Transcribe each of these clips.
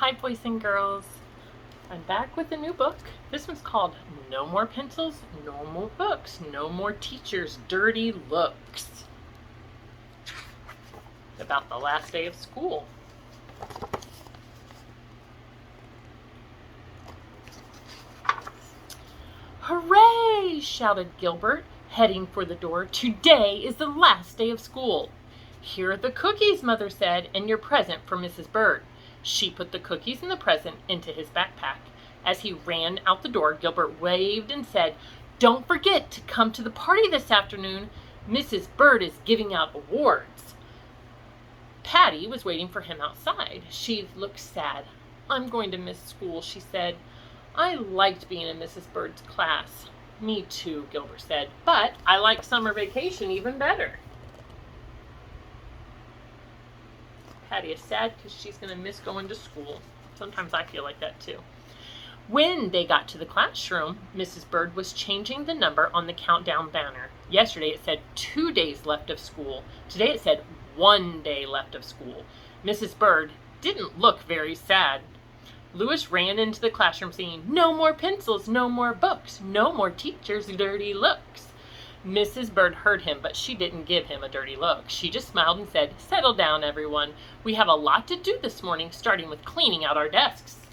Hi, boys and girls. I'm back with a new book. This one's called No More Pencils, No More Books, No More Teachers' Dirty Looks. It's about the last day of school. Hooray! Shouted Gilbert, heading for the door. Today is the last day of school. Here are the cookies, Mother said, and your present for Mrs. Bird. She put the cookies and the present into his backpack. As he ran out the door, Gilbert waved and said, "Don't forget to come to the party this afternoon. Mrs. Bird is giving out awards." Patty was waiting for him outside. She looked sad. "I'm going to miss school," she said. "I liked being in Mrs. Bird's class." "Me too," Gilbert said, "but I like summer vacation even better." Patty is sad because she's going to miss going to school. Sometimes I feel like that too. When they got to the classroom, Mrs. Bird was changing the number on the countdown banner. Yesterday it said 2 days left of school. Today it said 1 day left of school. Mrs. Bird didn't look very sad. Louis ran into the classroom saying, "No more pencils, no more books, no more teachers' dirty looks." Mrs. Bird heard him, but she didn't give him a dirty look. She just smiled and said, "Settle down, everyone. We have a lot to do this morning, starting with cleaning out our desks."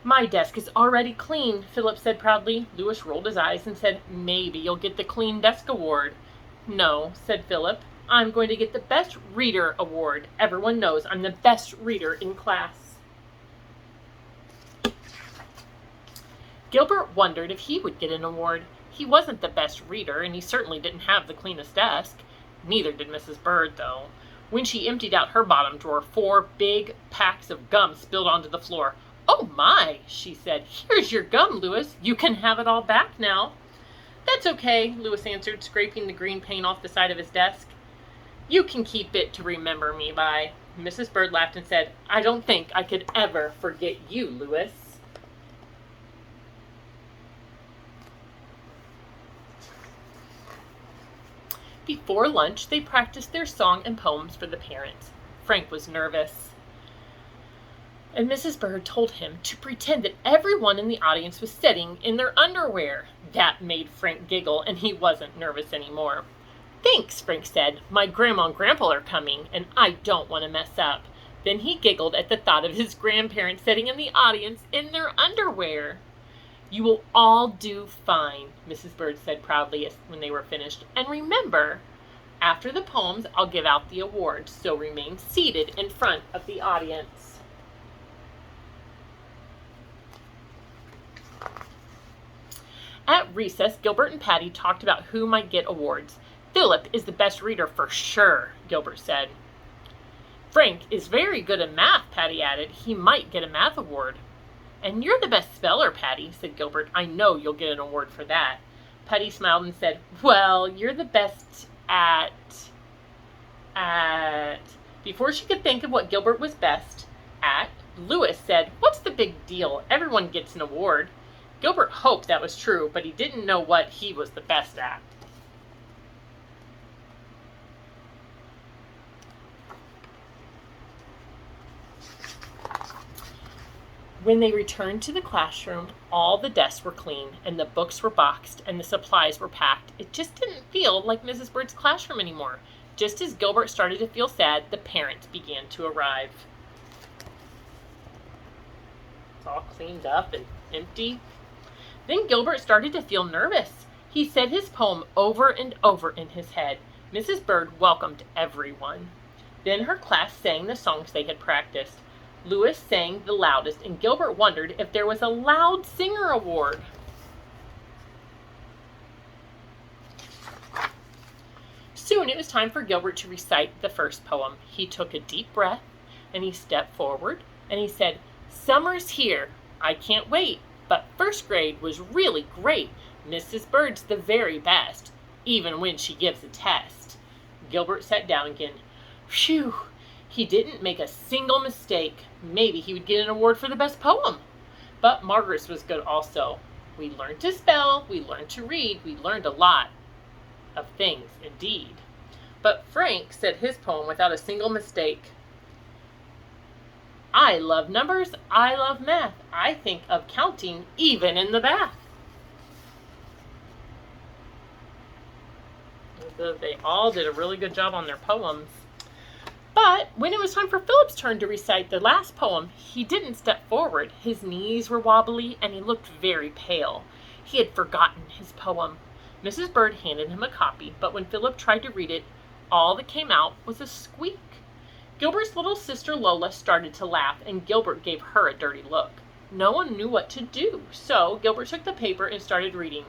"My desk is already clean," Philip said proudly. Louis rolled his eyes and said, "Maybe you'll get the Clean Desk Award." "No," said Philip. "I'm going to get the Best Reader Award. Everyone knows I'm the best reader in class." Gilbert wondered if he would get an award. He wasn't the best reader, and he certainly didn't have the cleanest desk. Neither did Mrs. Bird, though. When she emptied out her bottom drawer, 4 big packs of gum spilled onto the floor. "Oh my," she said. "Here's your gum, Louis. You can have it all back now." "That's okay," Louis answered, scraping the green paint off the side of his desk. "You can keep it to remember me by." Mrs. Bird laughed and said, "I don't think I could ever forget you, Louis." Before lunch, they practiced their song and poems for the parents. Frank was nervous, and Mrs. Bird told him to pretend that everyone in the audience was sitting in their underwear. That made Frank giggle, and he wasn't nervous anymore. "Thanks," Frank said. "My grandma and grandpa are coming, and I don't want to mess up." Then he giggled at the thought of his grandparents sitting in the audience in their underwear. "You will all do fine," Mrs. Bird said proudly when they were finished. "And remember, after the poems, I'll give out the awards, so remain seated in front of the audience." At recess, Gilbert and Patty talked about who might get awards. "Philip is the best reader for sure," Gilbert said. "Frank is very good at math," Patty added. "He might get a math award." "And you're the best speller, Patty," said Gilbert. "I know you'll get an award for that." Patty smiled and said, "Well, you're the best at... Before she could think of what Gilbert was best at, Louis said, "What's the big deal? Everyone gets an award." Gilbert hoped that was true, but he didn't know what he was the best at. When they returned to the classroom, all the desks were clean, and the books were boxed, and the supplies were packed. It just didn't feel like Mrs. Bird's classroom anymore. Just as Gilbert started to feel sad, the parents began to arrive. It's all cleaned up and empty. Then Gilbert started to feel nervous. He said his poem over and over in his head. Mrs. Bird welcomed everyone. Then her class sang the songs they had practiced. Louis sang the loudest, and Gilbert wondered if there was a loud singer award. Soon it was time for Gilbert to recite the first poem. He took a deep breath, and he stepped forward, and he said, "Summer's here. I can't wait, but first grade was really great. Mrs. Bird's the very best, even when she gives a test." Gilbert sat down again. Phew! He didn't make a single mistake. Maybe he would get an award for the best poem. But Margaret's was good also. We learned to spell, we learned to read, we learned a lot of things indeed. But Frank said his poem without a single mistake. I love numbers, I love math. I think of counting even in the bath. They all did a really good job on their poems. But when it was time for Philip's turn to recite the last poem, he didn't step forward. His knees were wobbly and he looked very pale. He had forgotten his poem. Mrs. Bird handed him a copy, but when Philip tried to read it, all that came out was a squeak. Gilbert's little sister Lola started to laugh, and Gilbert gave her a dirty look. No one knew what to do, so Gilbert took the paper and started reading.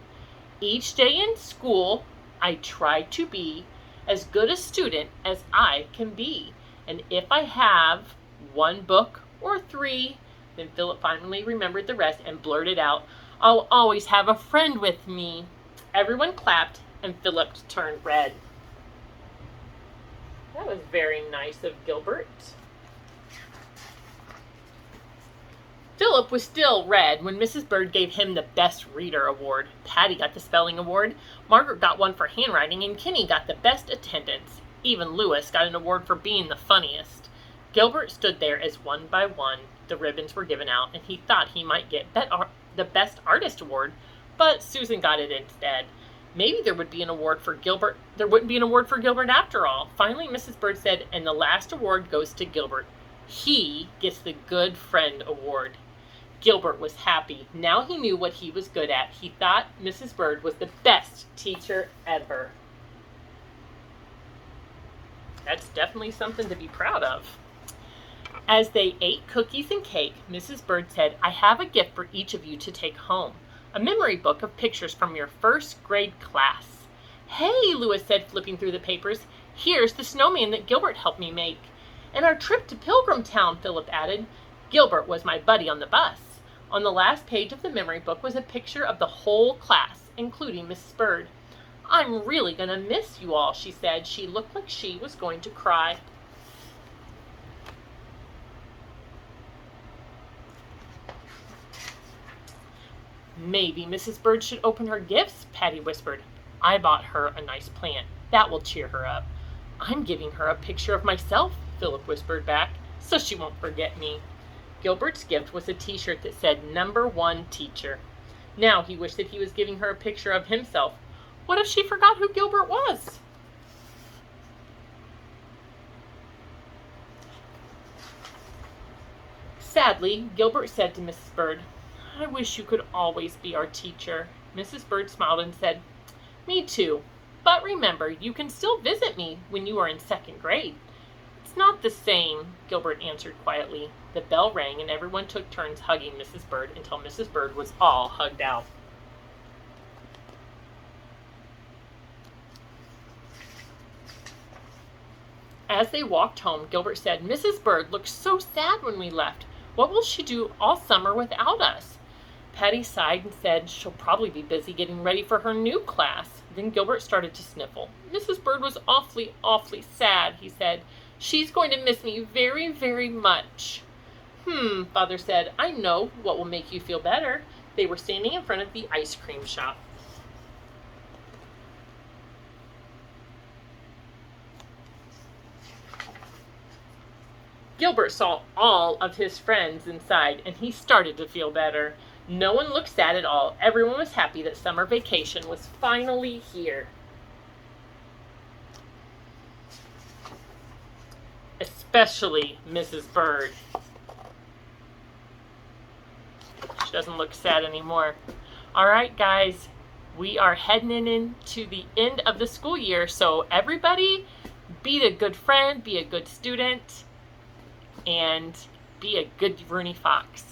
Each day in school, I try to be as good a student as I can be. And if I have 1 book or 3, then Philip finally remembered the rest and blurted out, I'll always have a friend with me. Everyone clapped and Philip turned red. That was very nice of Gilbert. Philip was still red when Mrs. Bird gave him the Best Reader Award. Patty got the Spelling Award, Margaret got one for handwriting, and Kenny got the Best Attendance. Even Lewis got an award for being the funniest. Gilbert stood there as one by one the ribbons were given out, and he thought he might get the Best Artist Award, but Susan got it instead. Maybe there would be an award for Gilbert. There wouldn't be an award for Gilbert after all. Finally, Mrs. Bird said, and the last award goes to Gilbert. He gets the Good Friend Award. Gilbert was happy. Now he knew what he was good at. He thought Mrs. Bird was the best teacher ever. That's definitely something to be proud of. As they ate cookies and cake, Mrs. Bird said, I have a gift for each of you to take home. A memory book of pictures from your first grade class. Hey, Lewis said, flipping through the papers. Here's the snowman that Gilbert helped me make. And our trip to Pilgrim Town, Philip added. Gilbert was my buddy on the bus. On the last page of the memory book was a picture of the whole class, including Mrs. Bird. I'm really going to miss you all, she said. She looked like she was going to cry. Maybe Mrs. Bird should open her gifts, Patty whispered. I bought her a nice plant. That will cheer her up. I'm giving her a picture of myself, Philip whispered back, so she won't forget me. Gilbert's gift was a t-shirt that said Number 1 Teacher. Now he wished that he was giving her a picture of himself. What if she forgot who Gilbert was? Sadly, Gilbert said to Mrs. Bird, I wish you could always be our teacher. Mrs. Bird smiled and said, Me too. But remember, you can still visit me when you are in 2nd grade. It's not the same, Gilbert answered quietly. The bell rang and everyone took turns hugging Mrs. Bird until Mrs. Bird was all hugged out. As they walked home, Gilbert said, Mrs. Bird looked so sad when we left. What will she do all summer without us? Patty sighed and said she'll probably be busy getting ready for her new class. Then Gilbert started to sniffle. Mrs. Bird was awfully, awfully sad, he said. She's going to miss me very, very much. Father said, I know what will make you feel better. They were standing in front of the ice cream shop. Gilbert saw all of his friends inside, and he started to feel better. No one looked sad at all. Everyone was happy that summer vacation was finally here. Especially Mrs. Bird. She doesn't look sad anymore. All right, guys, we are heading into the end of the school year, so everybody be a good friend, be a good student, and be a good Rooney Fox.